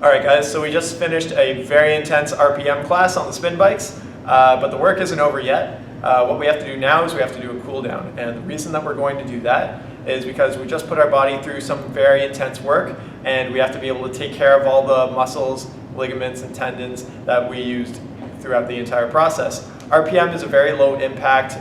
All right, guys, so we just finished a very intense RPM class on the spin bikes, but the work isn't over yet. What we have to do now is we have to do a cool down, and the reason that we're going to do that is because we just put our body through some very intense work, and we have to be able to take care of all the muscles, ligaments, and tendons that we used throughout the entire process. RPM is a very low impact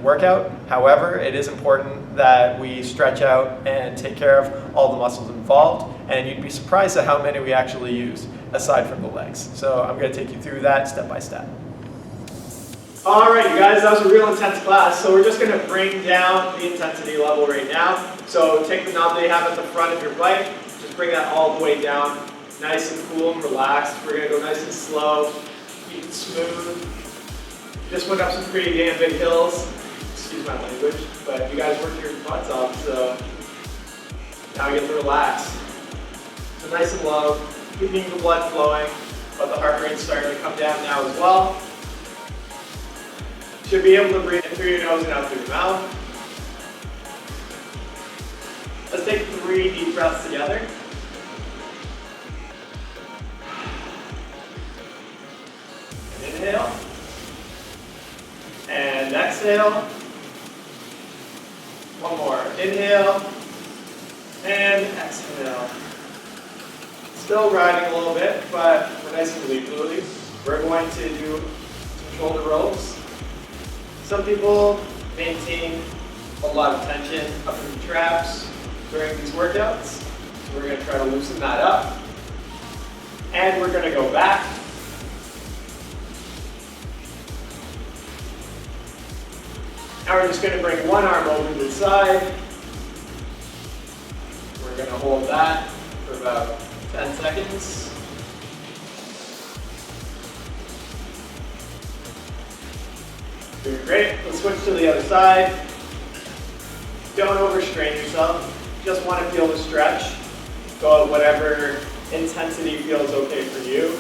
workout. However, it is important that we stretch out and take care of all the muscles involved, and you'd be surprised at how many we actually use aside from the legs. So I'm going to take you through that step by step. All right, you guys, that was a real intense class. So we're just going to bring down the intensity level right now. So take the knob that you have at the front of your bike, just bring that all the way down, nice and cool and relaxed. We're going to go nice and slow, keep it smooth. Just went up some pretty damn big hills. Excuse my language, but you guys worked your butts off, so now we get to relax. So nice and low, keeping the blood flowing, but the heart rate's starting to come down now as well. Should be able to breathe in through your nose and out through your mouth. Let's take 3 deep breaths together. Inhale. And exhale. One more. Inhale. And exhale. Still riding a little bit, but we're nice and leisurely. We're going to do some shoulder rolls. Some people maintain a lot of tension up in the traps during these workouts. So we're going to try to loosen that up. And we're going to go back. Now we're just going to bring one arm over to the side. We're going to hold that for about 10 seconds. Doing great. Let's switch to the other side. Don't overstrain yourself. Just want to feel the stretch. Go at whatever intensity feels okay for you.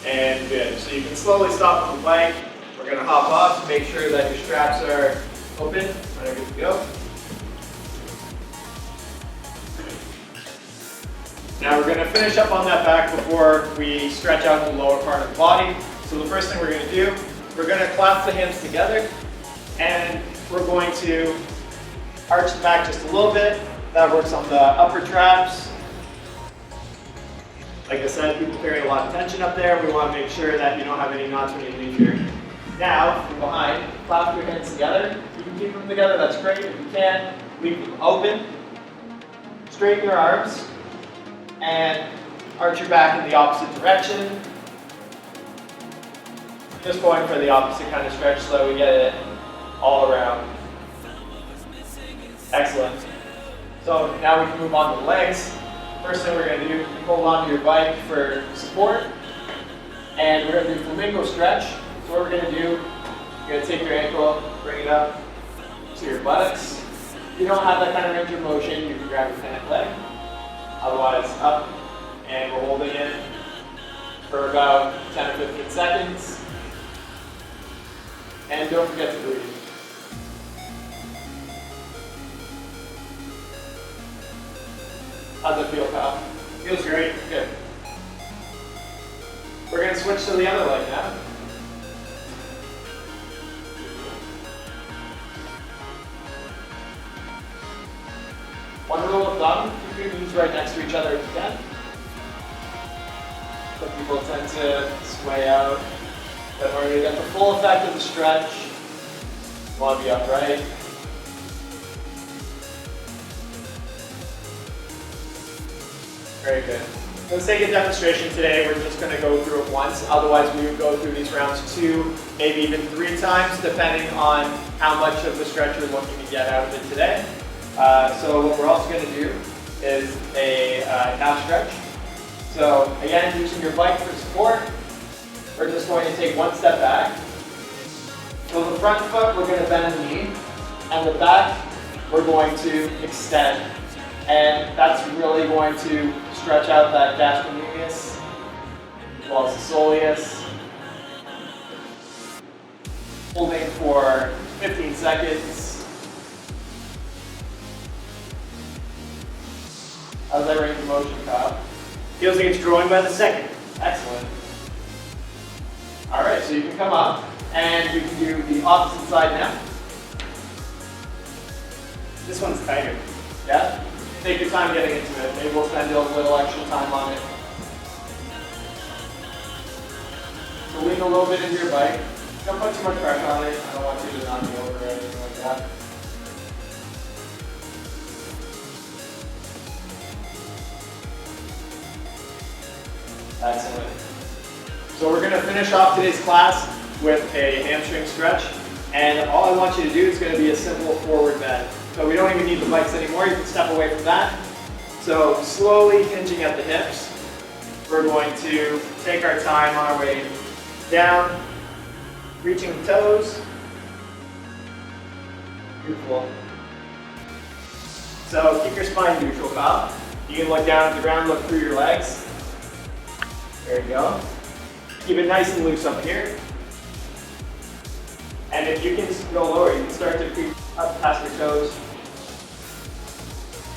And good. So you can slowly stop on the bike. We're going to hop off. Make sure that your straps are open. Ready to go. Now we're going to finish up on that back before we stretch out the lower part of the body. So the first thing we're going to do, we're going to clasp the hands together, and we're going to arch the back just a little bit. That works on the upper traps. Like I said, people carry a lot of tension up there. We want to make sure that you don't have any knots when you leave here. Now, from behind, clasp your hands together. You can keep them together, that's great. If you can't, leave them open. Straighten your arms, and arch your back in the opposite direction. Just going for the opposite kind of stretch so we get it all around. Excellent. So now we can move on to the legs. First thing we're going to do, hold on to your bike for support. And we're going to do flamingo stretch. So what we're going to do, you're going to take your ankle, bring it up to your buttocks. If you don't have that kind of range of motion, you can grab your pant leg. Otherwise, up, and we're holding it for about 10 or 15 seconds. And don't forget to breathe. How's it feel, pal? Feels great. Good. We're going to switch to the other leg now. One rule of thumb, keep your knees right next to each other if you can. Some people tend to sway out. But in order to get the full effect of the stretch, you want to be upright. Very good. Let's take a demonstration today. We're just going to go through it once. Otherwise, we would go through these rounds 2, maybe even 3 times, depending on how much of the stretch you're looking to get out of it today. So what we're also going to do is a calf stretch. So again, using your bike for support, we're just going to take one step back. So the front foot, we're going to bend the knee, and the back, we're going to extend. And that's really going to stretch out that gastrocnemius, as well as the soleus. Holding for 15 seconds. How's that range of motion, Kyle? Feels like it's growing by the second. Excellent. All right, so you can come up and we can do the opposite side now. This one's tighter. Yeah? Take your time getting into it. Maybe we'll spend a little extra time on it. So lean a little bit into your bike. Don't put too much pressure on it. I don't want you to knock you over or anything like that. Excellent. So we're going to finish off today's class with a hamstring stretch. And all I want you to do is going to be a simple forward bend. So we don't even need the bikes anymore. You can step away from that. So slowly hinging at the hips. We're going to take our time on our way down, reaching the toes. Beautiful. So keep your spine neutral, Kyle. You can look down at the ground, look through your legs. There you go. Keep it nice and loose up here. And if you can go lower, you can start to creep up past your toes.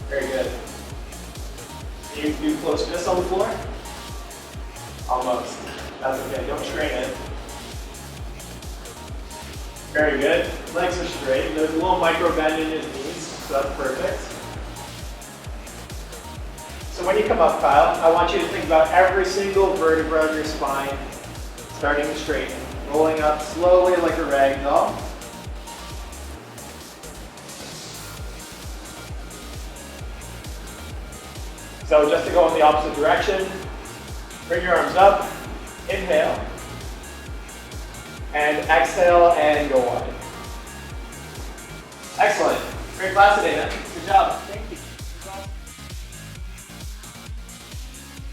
Very good. You can do close fists on the floor? Almost. That's okay, don't strain it. Very good. Legs are straight. There's a little micro bend in your knees, so that's perfect. So when you come up, Kyle, I want you to think about every single vertebra of your spine starting to straighten, rolling up slowly like a rag doll. So just to go in the opposite direction, bring your arms up, inhale, and exhale and go wide. Excellent. Great class today, man. Good job.